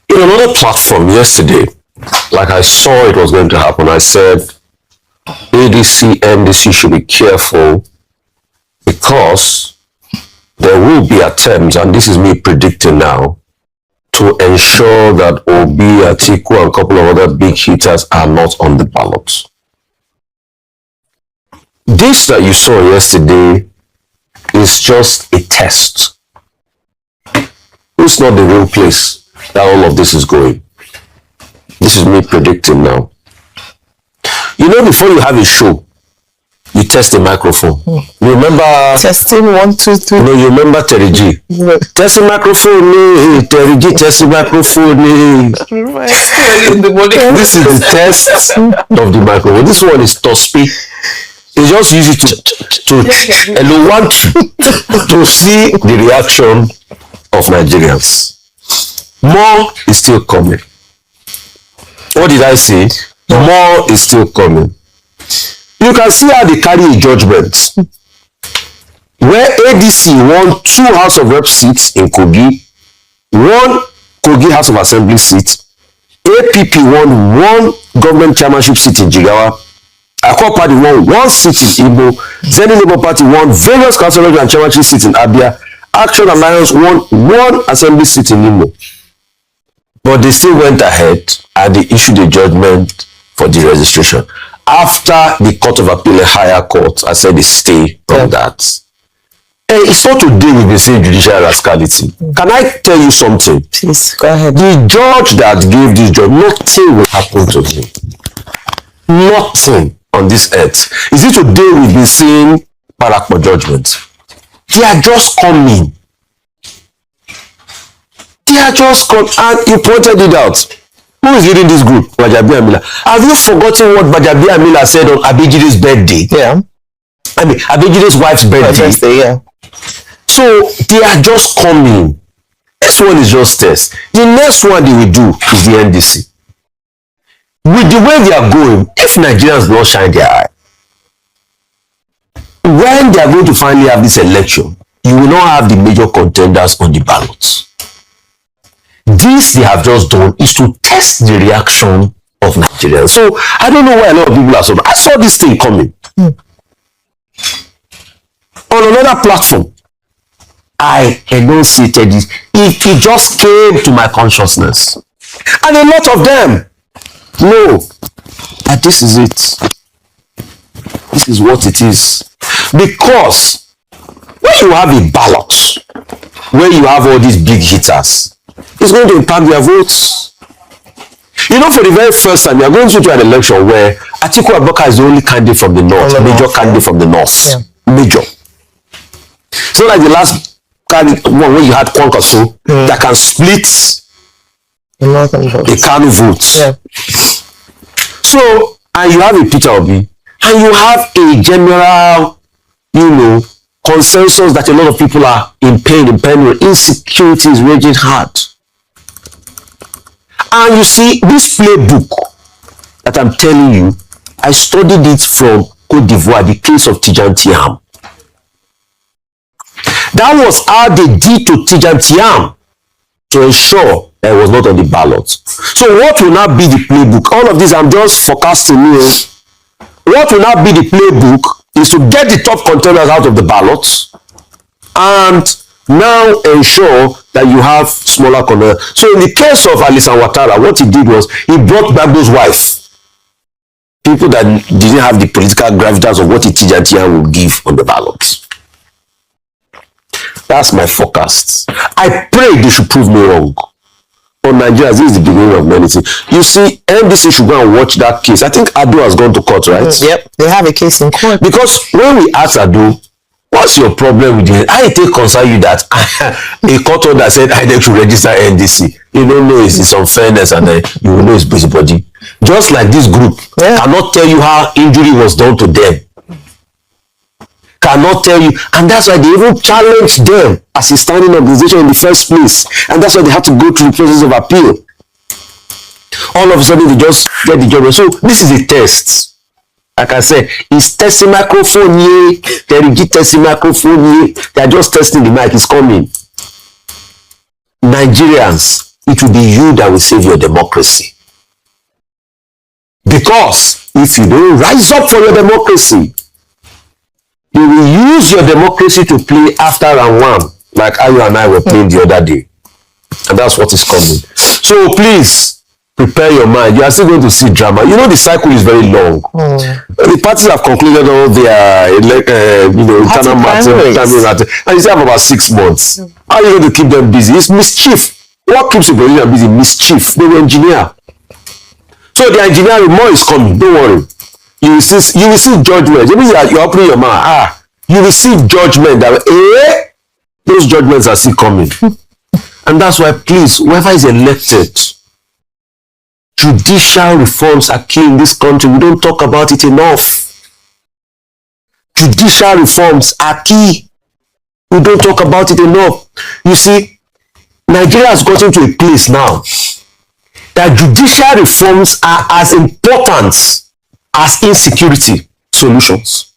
In another platform yesterday, like I saw it was going to happen, I said ADC, NDC should be careful because there will be attempts, and this is me predicting now, to ensure that Obi, Atiku, and a couple of other big hitters are not on the ballot. This that you saw yesterday is just a test. It's not the real place that all of this is going. This is me predicting now. You know, before you have a show, you test the microphone. You remember testing 1, 2, 3. No, you remember Terry G. Test the microphone, Terry G, test the microphone. This is the test of the microphone. This one is Tospi. It's just use it to want to see the reaction of Nigerians. More is still coming. What did I say? More is still coming. You can see how they carry a judgment. Where ADC won 2 House of Rep seats in Kogi, 1 Kogi House of Assembly seat, APP won 1 government chairmanship seat in Jigawa, Akwa Party won 1 seat in Igbo, Zenith Labour Party won various councillor and chairmanship seats in Abia, Action Alliance won 1 assembly seat in Imo. But they still went ahead and they issued a judgment for the registration. After the Court of Appeal, a higher court, I said they stay from that. It's not today we've been seeing judicial rascality. Can I tell you something? Please, go ahead. The judge that gave this judge, nothing will happen to him. Nothing on this earth. Is it today we've been seeing Parakpo judgments? They are just coming. They are just coming. And you pointed it out. Who is leading this group? Bajabi Amila. Have you forgotten what Bajabi Amila said on Abejide's birthday? Yeah. I mean, Abejide's wife's birthday. Yeah. So they are just coming. This one is just test. The next one they will do is the NDC. With the way they are going, if Nigerians don't shine their eye, when they are going to finally have this election, you will not have the major contenders on the ballots. This they have just done is to test the reaction of Nigerians. So I don't know why a lot of people are so. I saw this thing coming. On another platform, I enunciated it. It just came to my consciousness. And a lot of them know that this is it. This is what it is. Because when you have a ballot, where you have all these big hitters, it's going to impact their votes. You know, for the very first time, you are going to an election where Atiku Abubakar is the only candidate from the north, major candidate from the north. Yeah. Major. It's not like the last one where you had Kwankwaso that can split the Kano votes. Yeah. So, and you have a Peter Obi, and you have a general, consensus that a lot of people are in pain, insecurity is raging hard. And you see, this playbook that I'm telling you, I studied it from Côte d'Ivoire, the case of Tijan Thiam. That was how they did to Tijan Thiam to ensure that it was not on the ballot. So what will now be the playbook? All of this I'm just forecasting here. What will now be the playbook is to get the top contenders out of the ballots and now ensure that you have smaller contenders. So in the case of Alisan Ouattara, what he did was he brought back those wives. People that didn't have the political gravitas of what Tijan Thiam will give on the ballots. That's my forecast. I pray they should prove me wrong. For Nigeria, this is the beginning of many things. You see, NDC should go and watch that case. I think Ado has gone to court, right? Yep, they have a case in court. Because when we ask Ado, what's your problem with it? I take concern you that a court order said I need to register NDC. You don't know it's unfairness and you will know it's busybody. Just like this group cannot tell you how injury was done to them. Cannot tell you, and that's why they even challenged them as a standing organization in the first place, and that's why they had to go through the process of appeal. All of a sudden they just get the job. So this is a test. Like I said, it's testing microphone here, they testing microphone here, they are just testing the mic, it's coming. Nigerians, it will be you that will save your democracy. Because if you don't rise up for your democracy, you will use your democracy to play after round one, like how you and I were playing the other day. And that's what is coming. So please, prepare your mind. You are still going to see drama. You know the cycle is very long. The parties have concluded all their internal matters, and you still have about 6 months. How are you going to keep them busy? It's mischief. What keeps the Brazilian busy? Mischief. They will engineer. So the engineering more is coming. Don't worry. You will see judgment. You're opening your mouth. You will see judgment that those judgments are still coming. And that's why, please, whoever is elected, judicial reforms are key in this country. We don't talk about it enough. Judicial reforms are key. We don't talk about it enough. You see, Nigeria has gotten to a place now that judicial reforms are as important as insecurity solutions.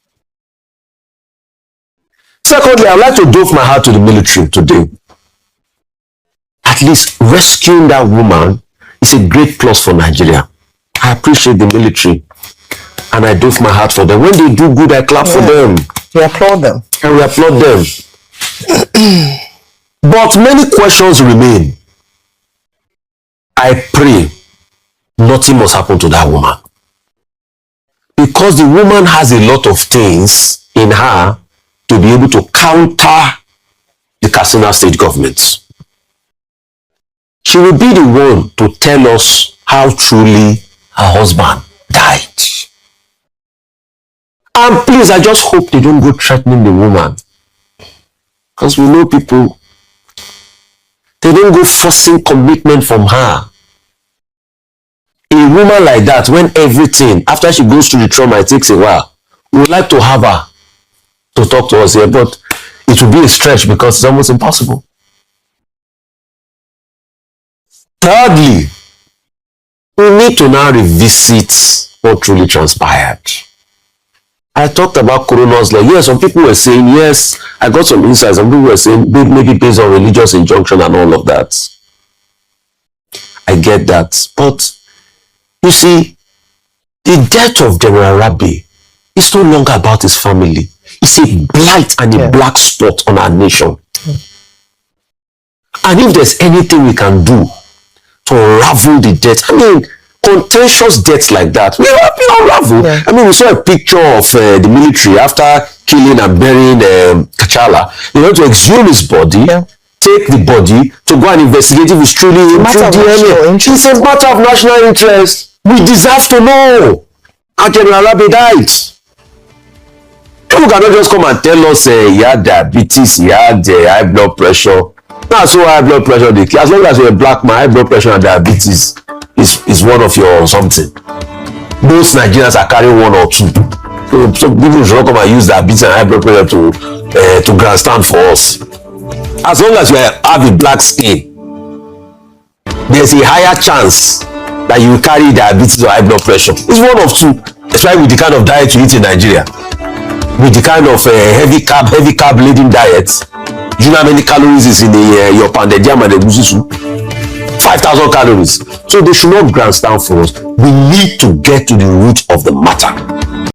Secondly, I would like to doff my heart to the military today. At least rescuing that woman is a great plus for Nigeria. I appreciate the military and I doff my heart for them. When they do good, I clap for them. We applaud them. And we applaud them. But many questions remain. I pray nothing must happen to that woman. Because the woman has a lot of things in her to be able to counter the Katsina state government. She will be the one to tell us how truly her husband died. And please, I just hope they don't go threatening the woman. Because we know people, they don't go forcing commitment from her. A woman like that, when everything, after she goes through the trauma, it takes a while. We would like to have her to talk to us here, but it will be a stretch because it's almost impossible. Thirdly, we need to now revisit what truly transpired. I talked about coroner's law. Yes, some people were saying, yes, I got some insights. Some people were saying, maybe based on religious injunction and all of that. I get that. But, you see, the death of General Rabi is no longer about his family. It's a blight and a black spot on our nation. And if there's anything we can do to unravel the death, I mean, contentious deaths like that, we unravel. Yeah. I mean, we saw a picture of the military after killing and burying Kachala. They want to exhume his body, take the body to go and investigate if it's truly a matter of DNA. It's a matter of national interest. We deserve to know how General Rabi died. People cannot just come and tell us he had diabetes, he had high blood pressure. Now, so high blood pressure, as long as you're a black man, high blood pressure and diabetes is one of your something. Most Nigerians are carrying one or two. So people should not come and use diabetes and high blood pressure to grandstand for us. As long as you have a black skin, there's a higher chance that you will carry diabetes or high blood pressure. It's one of two. Especially with the kind of diet you eat in Nigeria. With the kind of heavy carb laden diet. Do you know how many calories is in your pounded yam and the egusi soup? 5,000 calories. So they should not grandstand for us. We need to get to the root of the matter.